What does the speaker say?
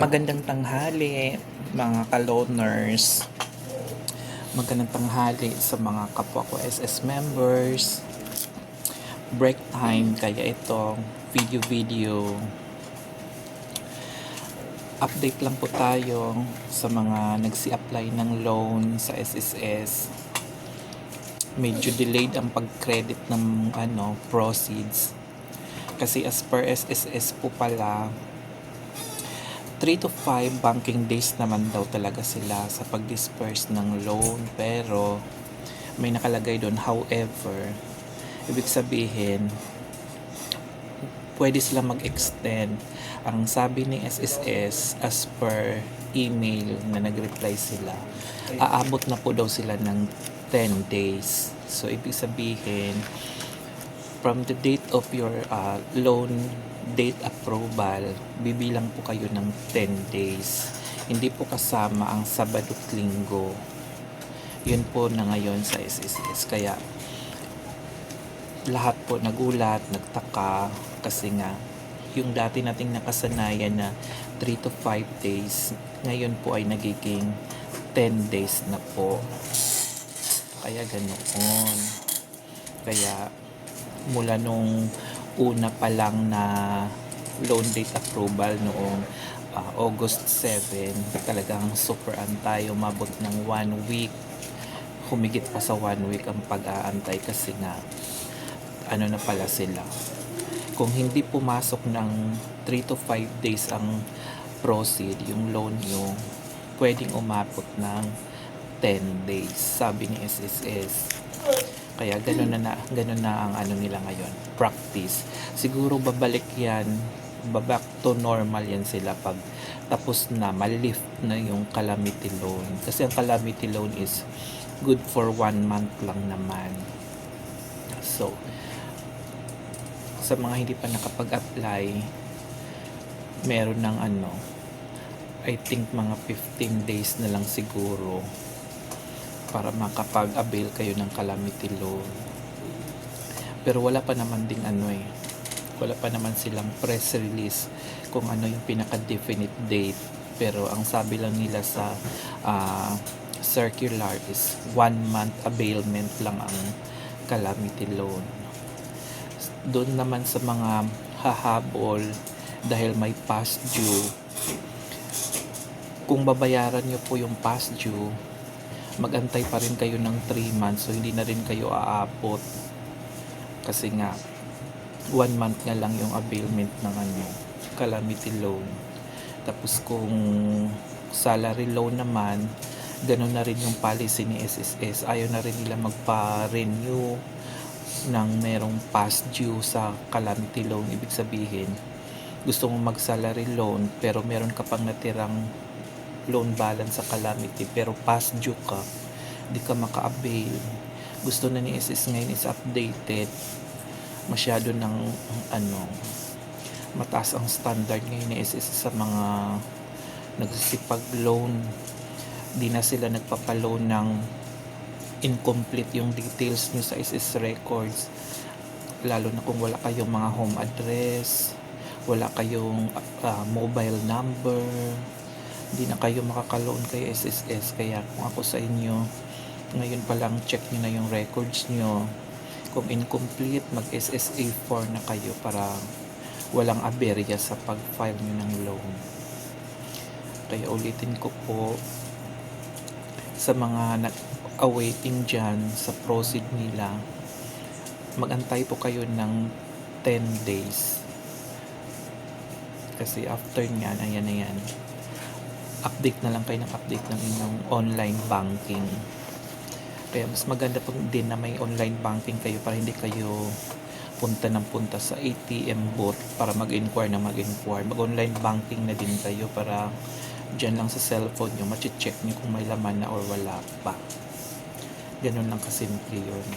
Magandang tanghali, mga ka-loners. Magandang tanghali sa mga kapwa ko SS members. Break time, kaya ito, video. Update lang po tayo sa mga nagsi-apply ng loan sa SSS. Medyo delayed ang pag-credit ng proceeds. Kasi as per SSS po pala, 3 to 5 banking days naman daw talaga sila sa pag-disperse ng loan, pero may nakalagay doon however, ibig sabihin pwede sila mag-extend. Ang sabi ni SSS, as per email na nag-reply sila, aabot na po daw sila ng 10 days. So ibig sabihin from the date of your loan date approval, bibilang po kayo ng 10 days. Hindi po kasama ang Sabado at Linggo. Yun po na ngayon sa SSS. Kaya lahat po nagulat, nagtaka, kasi nga yung dati nating nakasanayan na 3 to 5 days, ngayon po ay nagiging 10 days na po. Kaya ganoon. Kaya mula nung una pa lang na loan date approval noong August 7, talagang super antay, umabot ng 1 week, humigit pa sa 1 week ang pag-aantay kasi nga ano na pala sila, kung hindi pumasok ng 3 to 5 days ang proceed, yung loan nyo, pwedeng umabot ng 10 days, sabi ni SSS. Kaya ganun na ang ano nila ngayon, practice. Siguro babalik yan, back to normal yan sila pag tapos na, malift na yung calamity loan. Kasi ang calamity loan is good for 1 month lang naman. So, sa mga hindi pa nakapag-apply, meron ng I think mga 15 days na lang siguro para makapag-avail kayo ng calamity loan. Pero wala pa naman ding wala pa naman silang press release kung ano yung pinaka-definite date. Pero ang sabi lang nila sa circular is 1 month availment lang ang calamity loan. Doon naman sa mga hahabol dahil may past due, kung babayaran nyo po yung past due, magantay pa rin kayo ng 3 months, so hindi na rin kayo aabot kasi nga 1 month nga lang yung availment ng calamity loan. Tapos kung salary loan naman, ganun na rin yung policy ni SSS, ayaw na rin nila magpa-renew ng merong past due sa calamity loan. Ibig sabihin, gusto mong mag-salary loan pero meron ka pang natirang loan balance sa calamity pero past due ka, di ka maka-avail. Gusto na ni SS ngayon is updated, masyado ng mataas ang standard ngayon ni SS sa mga nagsisipag loan. Di na sila nagpapaloan ng incomplete yung details nyo sa SS records, lalo na kung wala kayong mga home address, wala kayong mobile number, hindi na kayo makakaloan kay SSS. Kaya kung ako sa inyo, ngayon pa lang check nyo na yung records nyo. Kung incomplete, mag SSA4 na kayo para walang aberya sa pag-file nyo ng loan. Kaya ulitin ko po sa mga awaiting dyan sa proceed nila, magantay po kayo ng 10 days kasi after nyan, ayan, update na lang kayo ng update ng inyong online banking. Kaya mas maganda po din na may online banking kayo para hindi kayo punta sa ATM booth para mag-inquire. Mag-online banking na din kayo para dyan lang sa cellphone nyo, machi-check nyo kung may laman na or wala pa. Ganun lang kasimple yun.